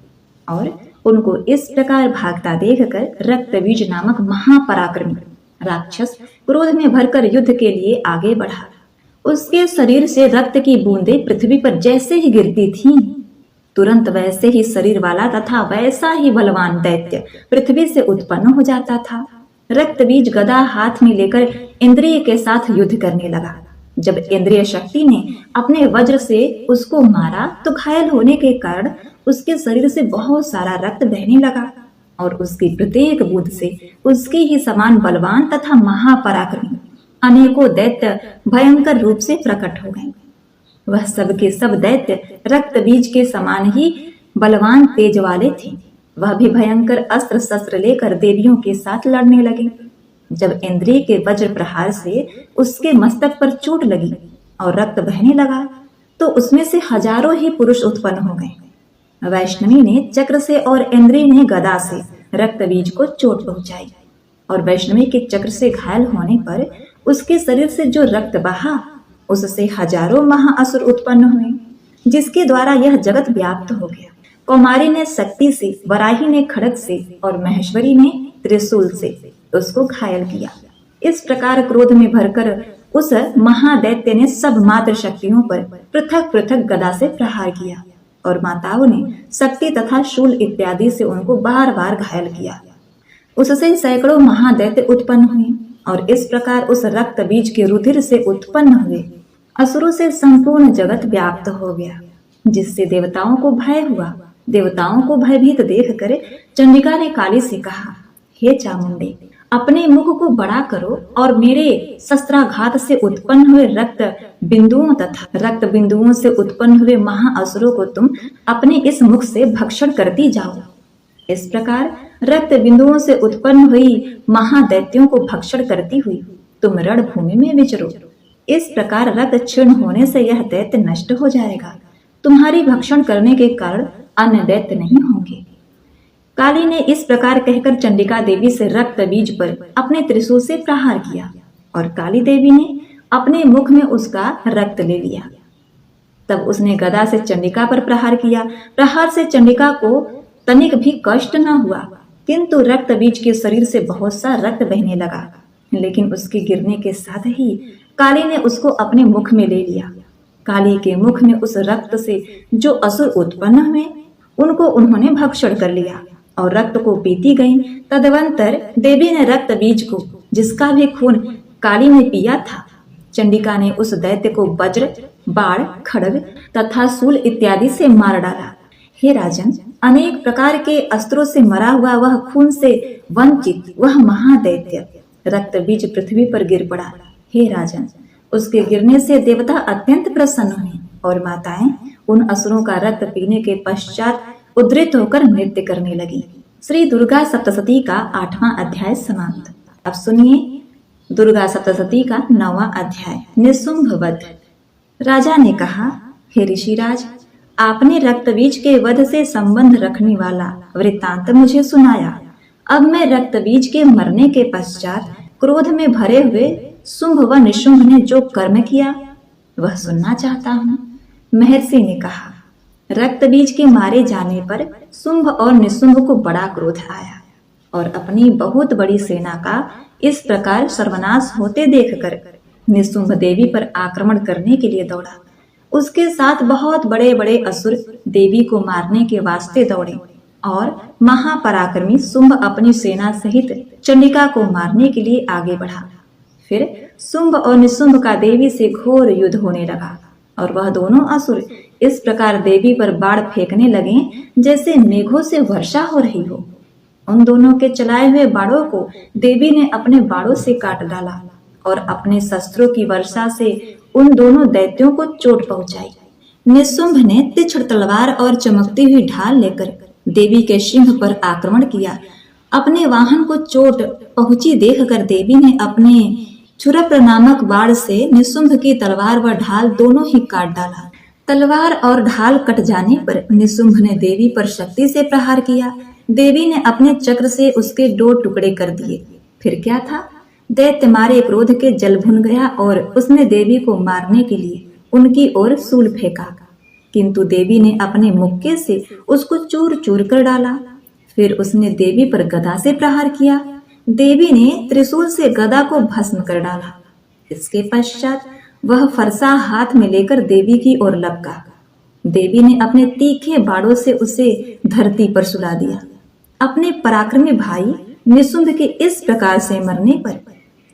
और उनको इस प्रकार भागता देखकर रक्तबीज नामक महापराक्रमी राक्षस क्रोध में भरकर युद्ध के लिए आगे बढ़ा। उसके शरीर से रक्त की बूंदें पृथ्वी पर जैसे ही गिरती थीं, तुरंत वैसे ही शरीर वाला तथा वैसा ही बलवान दैत्य पृथ्वी से उत्पन्न हो जाता था। रक्तबीज गदा हाथ में लेकर इंद्रिय के साथ युद्ध करने लगा। जब इंद्रिय शक्ति ने अपने वज्र से उसको मारा तो घायल होने के कारण उसके शरीर से बहुत सारा रक्त बहने लगा और उसकी प्रत्येक बूंद से उसके ही समान बलवान तथा महापराक्रमी अनेकों दैत्य भयंकर रूप से प्रकट हो गए। वह सब के सब दैत्य रक्तबीज के समान ही बलवान तेज वाले थे। वह भी भयंकर अस्त्र शस्त्र लेकर देवियों के साथ लड़ने लगे। जब इंद्रिय के वज्र प्रहार से उसके मस्तक पर चोट लगी और रक्त बहने लगा तो उसमें से हजारों ही पुरुष उत्पन्न हो गए। वैष्णवी ने चक्र से और इंद्रिय ने गदा से रक्तबीज को चोट पहुंचाई और वैष्णवी के चक्र से घायल होने पर उसके शरीर से जो रक्त बहा उससे हजारों महाअसुर उत्पन्न हुए, जिसके द्वारा यह जगत व्याप्त हो गया। कौमारी ने शक्ति से, वराही ने खड़ग से और महेश्वरी ने त्रिशूल से उसको घायल किया। इस प्रकार क्रोध में भरकर उस महादैत्य ने सब मात्र शक्तियों पर पृथक पृथक गदा से प्रहार किया और माताओं ने शक्ति तथा शूल इत्यादि से उनको बार बार घायल किया। उससे सैकड़ों महादैत्य उत्पन्न हुए और इस प्रकार उस रक्त बीज के रुधिर से उत्पन्न हुए असुरों से संपूर्ण जगत व्याप्त हो गया, जिससे देवताओं को भय हुआ। देवताओं को भयभीत देखकर चंडिका ने काली से कहा, हे चामुंडे, अपने मुख को बड़ा करो और मेरे शस्त्राघात से उत्पन्न हुए रक्त बिंदुओं तथा रक्त बिंदुओं से उत्पन्न हुए महाअसुरों को तुम अपने इस मुख से भक्षण करती जाओ। इस प्रकार रक्त बिंदुओं से उत्पन्न हुई महादैत्यों को भक्षण करती हुई तुम रणभूमि में विचरो। इस प्रकार रक्त क्षीण होने से यह दैत्य नष्ट हो जाएगा। तुम्हारी भक्षण करने के कारण अन्य दैत्य नहीं होंगे। काली ने इस प्रकार कहकर चंडिका देवी से रक्त बीज पर अपने त्रिशूल से प्रहार किया और काली देवी ने अपने मुख में उसका रक्त ले लिया। तब उसने गदा से चंडिका पर प्रहार किया। प्रहार से चंडिका को तनिक भी कष्ट न हुआ, किंतु रक्त बीज के शरीर से बहुत सा रक्त बहने लगा। लेकिन उसके गिरने के साथ ही काली ने उसको अपने मुख में ले लिया। काली के मुख में उस रक्त से जो असुर उत्पन्न हुए उनको उन्होंने भक्षण कर लिया और रक्त को पीती गईं। तदवंतर देवी ने रक्त बीज को, जिसका भी खून काली ने पिया था, चंडिका ने उस दैत्य को वज्र, बाण, खड्ग तथा शूल इत्यादि से मार डाला। हे राजन, अनेक प्रकार के अस्त्रों से मरा हुआ वह खून से वंचित वह महादैत्य रक्त बीज पृथ्वी पर गिर पड़ा। हे राजन, उसके गिरने से देवता अत्यंत प्रसन्न हुए और माताएं उन असुरों का रक्त पीने के पश्चात उद्रित होकर नृत्य करने लगी। श्री दुर्गा सप्तशती का 8वां अध्याय समाप्त। अब सुनिए दुर्गा सप्तशती का 9वां अध्याय, निशुंभ वध। राजा ने कहा, हे ऋषिराज, आपने रक्तबीज के वध से संबंध रखने वाला वृत्तांत मुझे सुनाया। अब मैं रक्तबीज के मरने के पश्चात क्रोध में भरे हुए शुंभ व निशुंभ ने जो कर्म किया वह सुनना चाहता हूँ। महर्षि ने कहा, रक्तबीज के मारे जाने पर शुंभ और निशुंभ को बड़ा क्रोध आया और अपनी बहुत बड़ी सेना का इस प्रकार सर्वनाश होते देखकर निशुंभ देवी पर आक्रमण करने के लिए दौड़ा। उसके साथ बहुत बड़े बड़े असुर देवी को मारने के वास्ते दौड़े और महापराक्रमी शुंभ अपनी सेना सहित चंडिका को मारने के लिए आगे बढ़ा। फिर शुंभ और निशुंभ का देवी से घोर युद्ध होने लगा और वह दोनों असुर इस प्रकार देवी पर बाण फेंकने लगे जैसे मेघों से वर्षा हो रही हो। उन दोनों के चलाए हुए बाणों को देवी ने अपने बाणों से काट डाला और अपने शस्त्रों की वर्षा से उन दोनों दैत्यों को चोट पहुंचाई। निशुंभ ने तीक्ष्ण तलवार और चमकती हुई ढाल लेकर देवी के सिंह पर आक्रमण किया। अपने वाहन को चोट पहुंची देखकर देवी ने अपने क्षुरप्र नामक बाण से निशुंभ की तलवार व ढाल दोनों ही काट डाला। तलवार और ढाल कट जाने पर निशुंभ ने देवी पर शक्ति से प्रहार किया। देवी ने अपने चक्र से उसके 2 टुकड़े कर दिए। फिर क्या था, दैत्य मारे क्रोध के जल भुन गया और उसने देवी को मारने के लिए उनकी ओर शूल फेंका, किंतु देवी ने अपने मुक्के से उसको चूर चूर कर डाला। फिर उसने देवी पर गदा से प्रहार किया। देवी ने त्रिशूल से गदा को भस्म कर डाला। इसके पश्चात वह फरसा हाथ में लेकर देवी की ओर लपका। देवी ने अपने तीखे बाड़ों से उसे धरती पर सुला दिया। अपने पराक्रमी भाई निशुंभ के इस प्रकार से मरने पर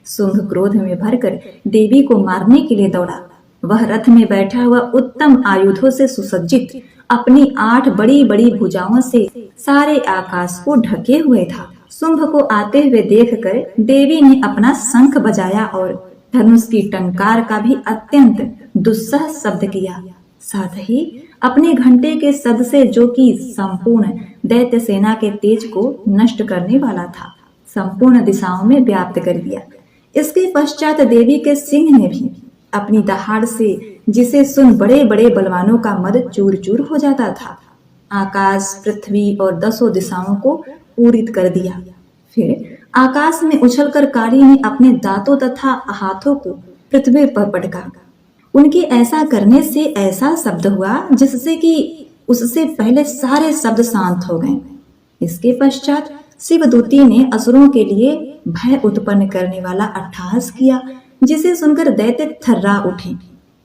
शुंभ क्रोध में भरकर देवी को मारने के लिए दौड़ा। वह रथ में बैठा हुआ उत्तम आयुधों से सुसज्जित अपनी 8 बड़ी बड़ी भुजाओं से सारे आकाश को ढके हुए था। शुंभ को आते हुए देखकर देवी ने अपना शंख बजाया और धनुष की टंकार का भी अत्यंत दुस्सह शब्द किया। साथ ही अपने घंटे के शब्द से, जो कि संपूर्ण दैत्य सेना के तेज को नष्ट करने वाला था, संपूर्ण दिशाओं में व्याप्त कर दिया। इसके पश्चात देवी के सिंह ने भी अपनी दहाड़ से, जिसे सुन बड़े बड़े बलवानों का मद चूर चूर हो जाता था, आकाश, पृथ्वी और 10 दिशाओं को पूरित कर दिया। फिर आकाश में उछलकर काली ने अपने दांतों तथा हाथों को पृथ्वी पर पटका। उनके ऐसा करने से ऐसा शब्द हुआ जिससे कि उससे पहले सारे शब्द शांत हो गए। इसके पश्चात शिवदूती ने असुरों के लिए भय उत्पन्न करने वाला अट्टहास किया, जिसे सुनकर दैत्य थर्रा उठे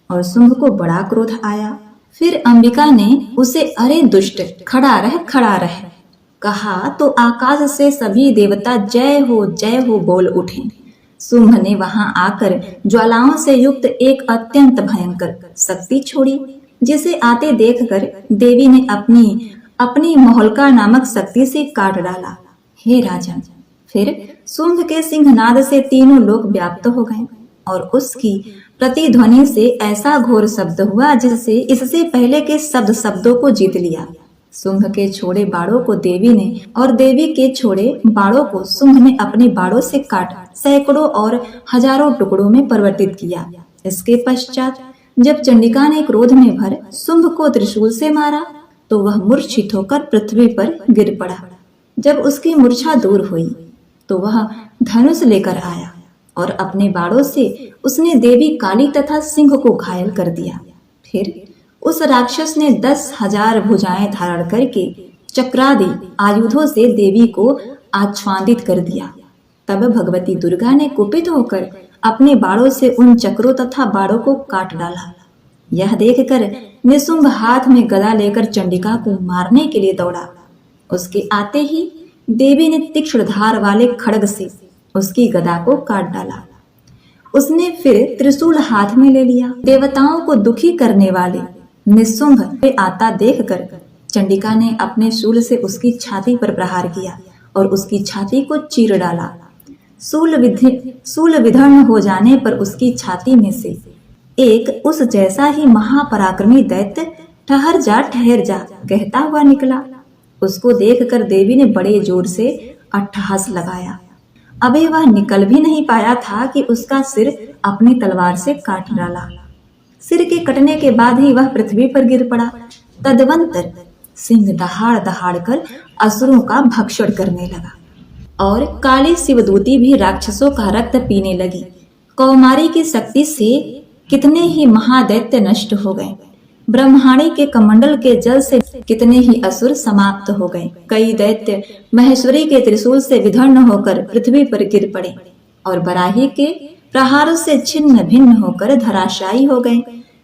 और शुंभ को बड़ा क्रोध आया। फिर अंबिका ने उसे अरे दुष्ट, खड़ा रह कहा तो आकाश से सभी देवता जय हो बोल उठे। शुंभ ने वहां आकर ज्वालाओं से युक्त एक अत्यंत भयंकर शक्ति छोड़ी, जिसे आते देखकर देवी ने अपनी मोहल्का नामक शक्ति से काट डाला। हे राजन, फिर शुंभ के सिंहनाद से तीनों लोग व्याप्त हो गए और उसकी प्रतिध्वनि से ऐसा घोर शब्द हुआ जिससे इससे पहले के शब्दों को जीत लिया। शुंभ के छोड़े बाड़ों को देवी ने और देवी के छोड़े बाड़ों को शुंभ ने अपने बाड़ों से काट सैकड़ों और हजारों टुकड़ों में परिवर्तित किया। इसके पश्चात जब चंडिका ने क्रोध में भर शुंभ को त्रिशूल से मारा तो वह मूर्छित होकर पृथ्वी पर गिर पड़ा। जब उसकी मूर्छा दूर हुई तो वह धनुष लेकर आया और अपने बाड़ों से उसने देवी काली तथा सिंह को घायल कर दिया। फिर उस राक्षस ने 10,000 भुजाएं धारण करके चक्रादि आयुधों से देवी को आच्छादित कर दिया। तब भगवती दुर्गा ने कुपित होकर अपने बाड़ों से उन चक्रों तथा बाड़ों को काट डाला। यह देखकर निशुंभ हाथ में गदा लेकर चंडिका को मारने के लिए दौड़ा। उसके आते ही देवी ने तीक्ष्ण धार वाले खड्ग से उसकी गदा को काट डाला। उसने फिर त्रिशूल हाथ में ले लिया। देवताओं को दुखी करने वाले निशुंभ पे आता देखकर चंडिका ने अपने शूल से उसकी छाती पर प्रहार किया और उसकी छाती को चीर डाला। शूल विधर्ण हो जाने पर उसकी छाती में से एक उस जैसा ही महापराक्रमी दैत्य ठहर जा कहता हुआ निकला। उसको देखकर देवी ने बड़े जोर से अट्टहास लगाया। अबे वह निकल भी नहीं पाया था कि उसका सिर अपनी तलवार से काट डाला। सिर के कटने के बाद ही वह पृथ्वी पर गिर पड़ा। तदवंतर सिंह दहाड़ कर असुरों का भक्षण करने लगा और काली शिवदूती भी राक्षसों का रक्त पीने लगी। कौमारी की शक्ति से कितने ही महादैत्य नष्ट हो गए। ब्रह्माणी के कमंडल के जल से कितने ही असुर समाप्त हो गए। कई दैत्य महेश्वरी के त्रिशूल से विधर्ण होकर पृथ्वी पर गिर पड़े और बराही के प्रहारों से छिन्न भिन्न होकर धराशायी हो गए।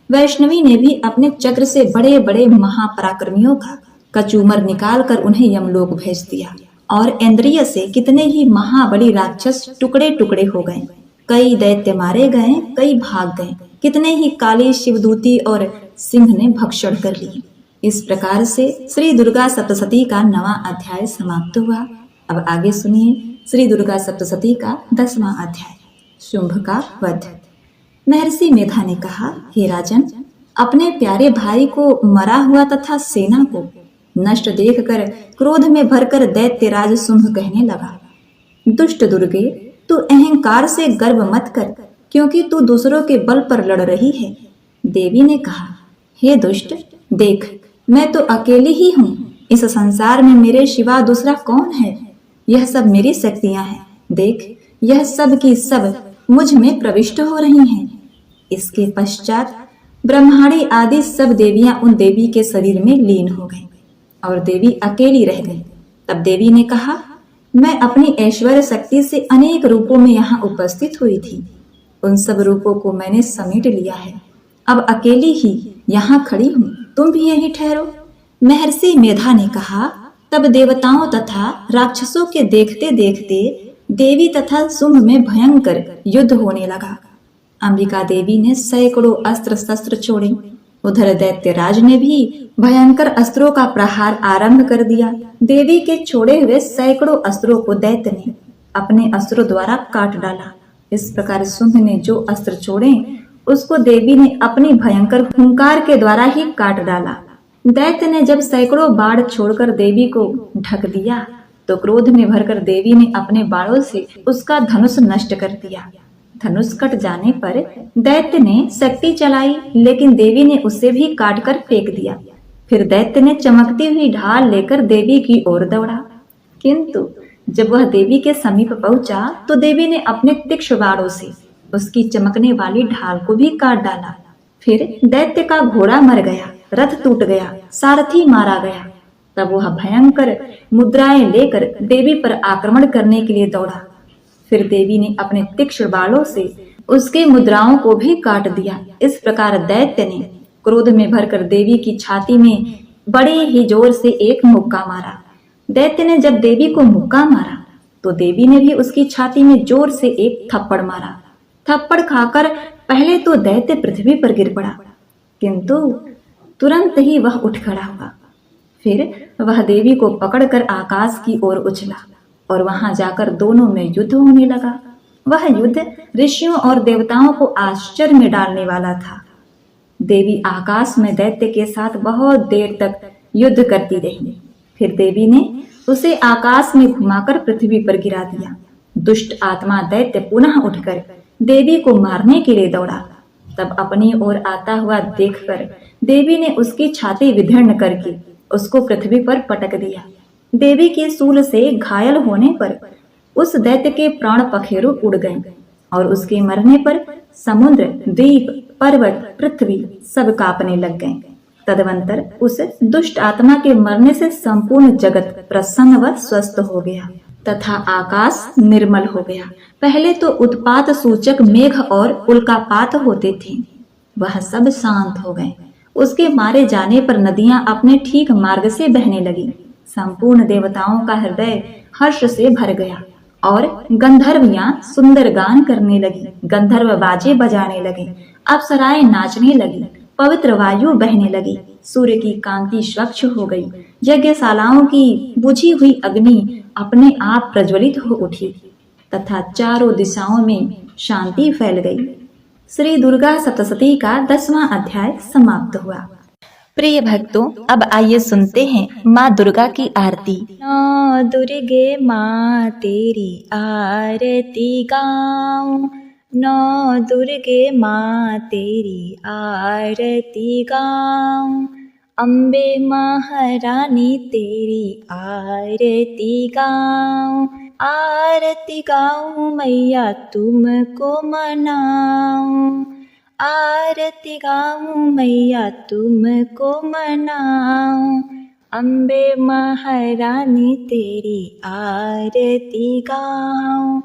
वैष्णवी ने भी अपने चक्र से बड़े बड़े महापराक्रमियों का कचूमर निकालकर उन्हें यमलोक भेज दिया और इंद्रिय से कितने ही महाबली राक्षस टुकड़े टुकड़े हो गए। कई दैत्य मारे गए, कई भाग गए। कितने ही काली शिवदूती और सिंह ने भक्षण कर लिए। इस प्रकार से श्री दुर्गा सप्तशती का 9वां अध्याय समाप्त हुआ। अब आगे सुनिए श्री दुर्गा सप्तशती का 10वां अध्याय, शुंभ का वध। महर्षि मेधा ने कहा, हे राजन, अपने प्यारे भाई को मरा हुआ तथा सेना को नष्ट देखकर क्रोध में भरकर दैत्यराज शुंभ कहने लगा, दुष्ट दुर्गे, तू अहंकार से गर्व मत कर, क्योंकि तू दूसरों के बल पर लड़ रही है। देवी ने कहा, हे दुष्ट, देख, मैं तो अकेली ही हूँ। इस संसार में मेरे सिवा दूसरा कौन है? यह सब मेरी शक्तियां हैं। देख, यह सब की सब मुझ में प्रविष्ट हो रही हैं। इसके पश्चात ब्रह्माणी आदि सब देवियां उन देवी के शरीर में लीन हो गईं और देवी अकेली रह गई। तब देवी ने कहा, मैं अपनी ऐश्वर्य शक्ति से अनेक रूपों में यहाँ उपस्थित हुई थी। उन सब रूपों को मैंने समेट लिया है। अब अकेली ही यहाँ खड़ी हूँ, तुम भी यहीं ठहरो। महर्षि मेधा ने कहा। तब देवताओं तथा राक्षसों के देखते देखते देवी तथा शुंभ में भयंकर युद्ध होने लगा। अंबिका देवी ने सैकड़ों अस्त्र शस्त्र छोड़े। उधर दैत्यराज ने भी भयंकर अस्त्रों का प्रहार आरंभ कर दिया। देवी के छोड़े हुए सैकड़ों अस्त्रों को दैत्य ने अपने अस्त्रों द्वारा काट डाला। इस प्रकार शुंभ ने जो अस्त्र छोड़े उसको देवी ने अपनी भयंकर हुंकार के द्वारा ही काट डाला। दैत्य ने जब सैकड़ों बाण छोड़कर देवी को ढक दिया तो क्रोध में भरकर देवी ने अपने बाणों से उसका धनुष नष्ट कर दिया। धनुष कट जाने पर दैत्य ने शक्ति चलाई, लेकिन देवी ने उसे भी काट कर फेंक दिया। फिर दैत्य ने चमकती हुई ढाल लेकर देवी की ओर दौड़ा, किंतु जब वह देवी के समीप पहुंचा तो देवी ने अपने तीक्ष्ण बाणों से उसकी चमकने वाली ढाल को भी काट डाला। फिर दैत्य का घोड़ा मर गया, रथ टूट गया, सारथी मारा गया। तब वह भयंकर मुद्राएं लेकर देवी पर आक्रमण करने के लिए दौड़ा। फिर देवी ने अपने तीक्ष्ण बाणों से उसके मुद्राओं को भी काट दिया। इस प्रकार दैत्य ने क्रोध में भरकर देवी की छाती में बड़े ही जोर से एक मुक्का मारा। दैत्य ने जब देवी को मुक्का मारा तो देवी ने भी उसकी छाती में जोर से एक थप्पड़ मारा। थप्पड़ खाकर पहले तो दैत्य पृथ्वी पर गिर पड़ा, किंतु तुरंत ही वह उठ खड़ा हुआ। फिर वह देवी को पकड़कर आकाश की ओर उछला और वहां जाकर दोनों में युद्ध होने लगा। वह युद्ध ऋषियों और देवताओं को आश्चर्य में डालने वाला था। देवी आकाश में दैत्य के साथ बहुत देर तक युद्ध करती रही। फिर देवी ने उसे आकाश में घुमाकर पृथ्वी पर गिरा दिया। दुष्ट आत्मा दैत्य पुनः उठकर देवी को मारने के लिए दौड़ा। तब अपनी ओर आता हुआ देखकर देवी ने उसकी छाती विदीर्ण करके उसको पृथ्वी पर पटक दिया। देवी के शूल से घायल होने पर उस दैत्य के प्राण पखेरु उड़ गए और उसके मरने पर समुद्र, द्वीप, पर्वत, पृथ्वी सब कांपने लग गए। तदनंतर उस दुष्ट आत्मा के मरने से संपूर्ण जगत प्रसन्न व स्वस्थ हो गया तथा आकाश निर्मल हो गया। पहले तो उत्पात सूचक मेघ और उल्कापात होते थे, वह सब शांत हो गए। उसके मारे जाने पर नदियां अपने ठीक मार्ग से बहने लगी। संपूर्ण देवताओं का हृदय हर्ष से भर गया और गंधर्वियां सुंदर गान करने लगी, गंधर्व बाजे बजाने लगे, अप्सराएं नाचने लगी, पवित्र वायु बहने लगी, सूर्य की कांति स्वच्छ हो गई, यज्ञशालाओं की बुझी हुई अग्नि अपने आप प्रज्वलित हो उठी तथा चारों दिशाओं में शांति फैल गई। श्री दुर्गा सप्तशती का 10वां अध्याय समाप्त हुआ। प्रिय भक्तों, अब आइए सुनते हैं माँ दुर्गा की आरती। नौ दुर्गे माँ तेरी आरती गाऊं, नौ दुर्गे माँ तेरी आरती गाऊं, अम्बे महारानी तेरी आरती गाऊं, आरती गाऊं मैया तुमको मनाऊं, आरती गाऊं मैया तुमको मनाऊं, अम्बे महारानी तेरी आरती गाऊं,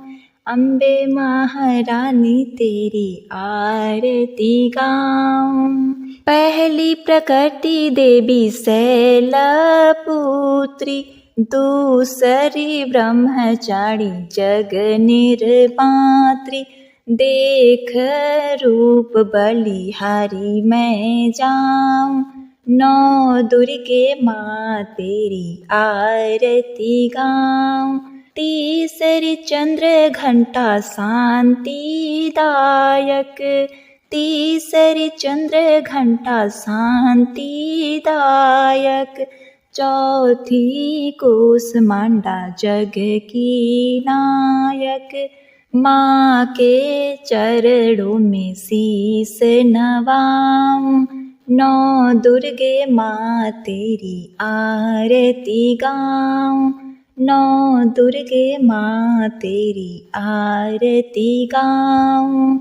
अम्बे महारानी तेरी आरती गाऊं। पहली प्रकृति देवी शैलपुत्री, दूसरी ब्रह्मचारी जग निर्मात्री, देख रूप बलिहारी मैं जाऊं, नौ दुर्गे माँ तेरी आरती गाऊं, तीसरी चंद्र घंटा शांतिदायक, तीसरी चंद्र घंटा शांतिदायक, चौथी कोस मांडा जग की नायक, माँ के चरणों में शीस नवाऊं, नौ दुर्गे माँ तेरी आरती गाऊं, नौ दुर्गे माँ तेरी आरती गाऊं।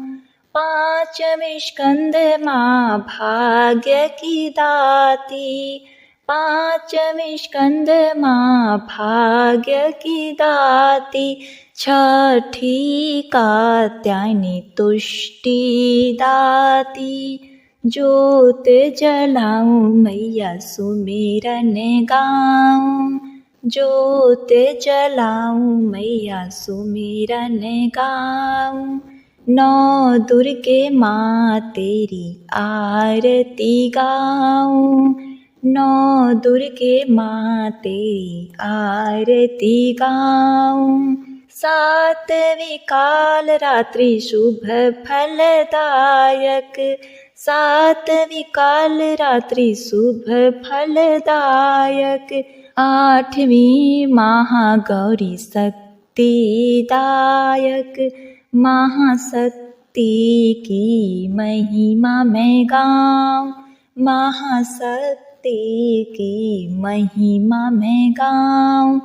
पांचवें स्कंद माँ भाग्य की दाती, पांचवें स्कंद माँ भाग्य की दाती, छठी कात्यायनी तुष्टि दाती। ज्योत जलाऊं मैया सुमिरन गाऊं, ज्योत जलाऊं मैया सुमिरन गाऊं। नौ दुर्गे माँ तेरी आरती गाऊं, नौ दुर्गे माँ तेरी आरती गाऊं। सातवीं काल रात्रि शुभ फलदायक, सातवीं काल रात्रि शुभ फलदायक। आठवीं महागौरी शक्तिदायक, महाशक्ति की महिमा मैं गाऊं, महाशक्ति की महिमा मैं गाऊं।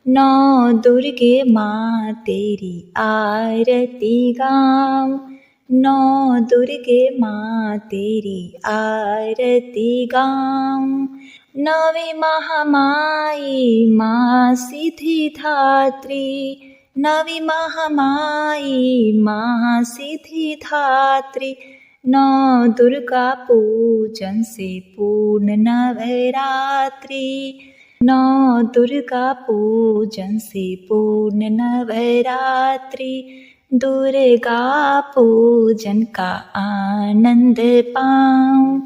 नौ दुर्गे माँ तेरी आरती गाऊं, नौ दुर्गे माँ तेरी आरती गाऊं। नवी महामाई माँ सिद्धिदात्री, नवी महामाई माँ सिद्धिदात्री। नौ दुर्गा पूजन से पूर्ण नवरात्रि, नौ दुर्गा पूजन से पूर्ण नवरात्रि। दुर्गा पूजन का आनंद पाऊं,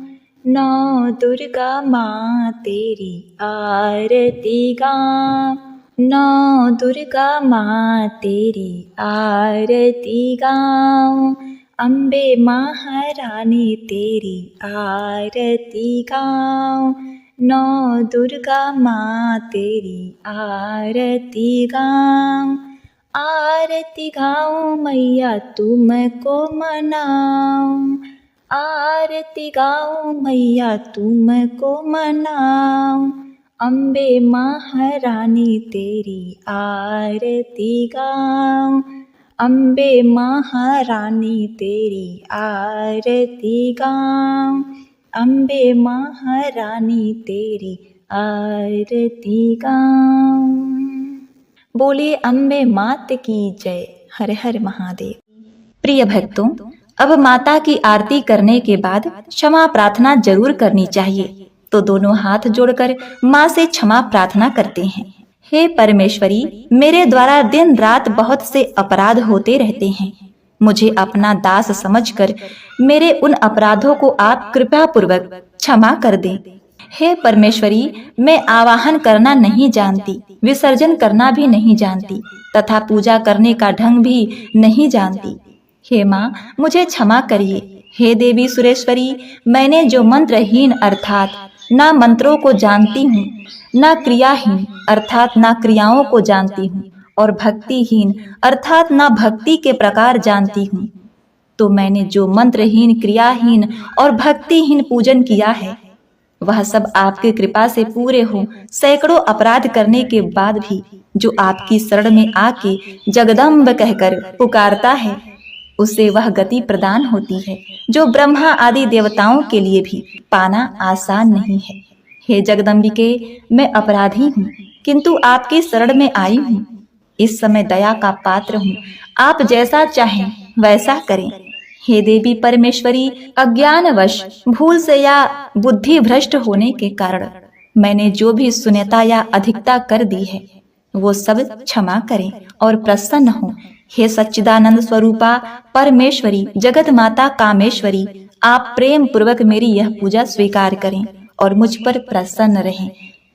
नौ दुर्गा माँ तेरी आरती गाऊं, नौ दुर्गा माँ तेरी आरती गाऊं। अम्बे महारानी तेरी आरती गाऊं, नौ दुर्गा माँ तेरी आरती गाऊं। आरती गाऊं मैया तुमको मनाऊं, आरती गाऊं मैया तुमको मनाऊं। अम्बे महारानी तेरी आरती गाऊं, अम्बे महारानी तेरी आरती गाऊं, अम्बे महारानी तेरी आरती गाऊं। बोलिए अम्बे मात की जय। हर हर महादेव। प्रिय भक्तों, अब माता की आरती करने के बाद क्षमा प्रार्थना जरूर करनी चाहिए। तो दोनों हाथ जोड़कर माँ से क्षमा प्रार्थना करते हैं। हे परमेश्वरी, मेरे द्वारा दिन रात बहुत से अपराध होते रहते हैं। मुझे अपना दास समझकर मेरे उन अपराधों को आप कृपा पूर्वक क्षमा कर दें। हे परमेश्वरी, मैं आवाहन करना नहीं जानती, विसर्जन करना भी नहीं जानती तथा पूजा करने का ढंग भी नहीं जानती। हे माँ, मुझे क्षमा करिए। हे देवी सुरेश्वरी, मैंने जो मंत्रहीन अर्थात ना मंत्रों को जानती हूँ, ना क्रियाहीन अर्थात ना क्रियाओं को जानती हूँ और भक्तिहीन अर्थात ना भक्ति के प्रकार जानती हूँ, तो मैंने जो मंत्रहीन, क्रियाहीन और भक्तिहीन पूजन किया है वह सब आपकी कृपा से पूरे हो। सैकड़ों अपराध करने के बाद भी जो आपकी शरण में आके जगदम्ब कहकर पुकारता है, उसे वह गति प्रदान होती है जो ब्रह्मा आदि देवताओं के लिए भी पाना आसान नहीं है। हे जगदम्बिके, मैं अपराधी हूँ, किंतु आपकी शरण में आई हूँ। इस समय दया का पात्र हूँ, आप जैसा चाहें वैसा करें। हे देवी परमेश्वरी, अज्ञानवश, भूल से या बुद्धि भ्रष्ट होने के कारण मैंने जो भी शून्यता या अधिकता कर दी है वो सब क्षमा करें और प्रसन्न हो। हे सच्चिदानंद स्वरूपा परमेश्वरी, जगत माता कामेश्वरी, आप प्रेम पूर्वक मेरी यह पूजा स्वीकार करें और मुझ पर प्रसन्न रहें।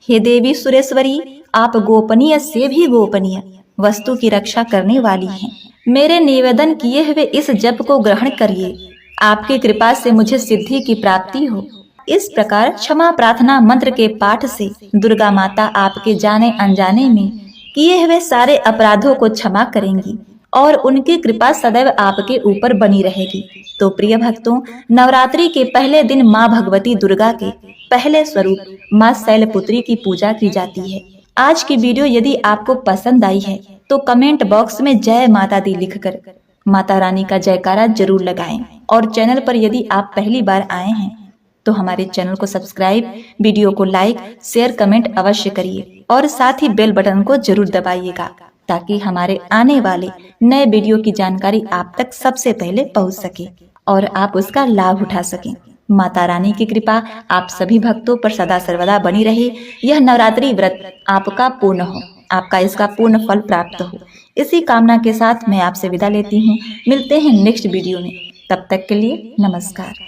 हे देवी सुरेश्वरी, आप गोपनीय से भी गोपनीय वस्तु की रक्षा करने वाली हैं। मेरे निवेदन किए हुए इस जप को ग्रहण करिए। आपकी कृपा से मुझे सिद्धि की प्राप्ति हो। इस प्रकार क्षमा प्रार्थना मंत्र के पाठ से दुर्गा माता आपके जाने अनजाने में किए हुए सारे अपराधों को क्षमा करेंगी और उनकी कृपा सदैव आपके ऊपर बनी रहेगी। तो प्रिय भक्तों, नवरात्रि के पहले दिन माँ भगवती दुर्गा के पहले स्वरूप माँ शैलपुत्री की पूजा की जाती है। आज की वीडियो यदि आपको पसंद आई है तो कमेंट बॉक्स में जय माता दी लिखकर माता रानी का जयकारा जरूर लगाएं। और चैनल पर यदि आप पहली बार आए हैं तो हमारे चैनल को सब्सक्राइब, वीडियो को लाइक, शेयर, कमेंट अवश्य करिए और साथ ही बेल बटन को जरूर दबाइएगा ताकि हमारे आने वाले नए वीडियो की जानकारी आप तक सबसे पहले पहुंच सके और आप उसका लाभ उठा सकें। माता रानी की कृपा आप सभी भक्तों पर सदा सर्वदा बनी रहे। यह नवरात्रि व्रत आपका पूर्ण हो, आपका इसका पूर्ण फल प्राप्त हो। इसी कामना के साथ मैं आपसे विदा लेती हूँ। मिलते हैं नेक्स्ट वीडियो में, तब तक के लिए नमस्कार।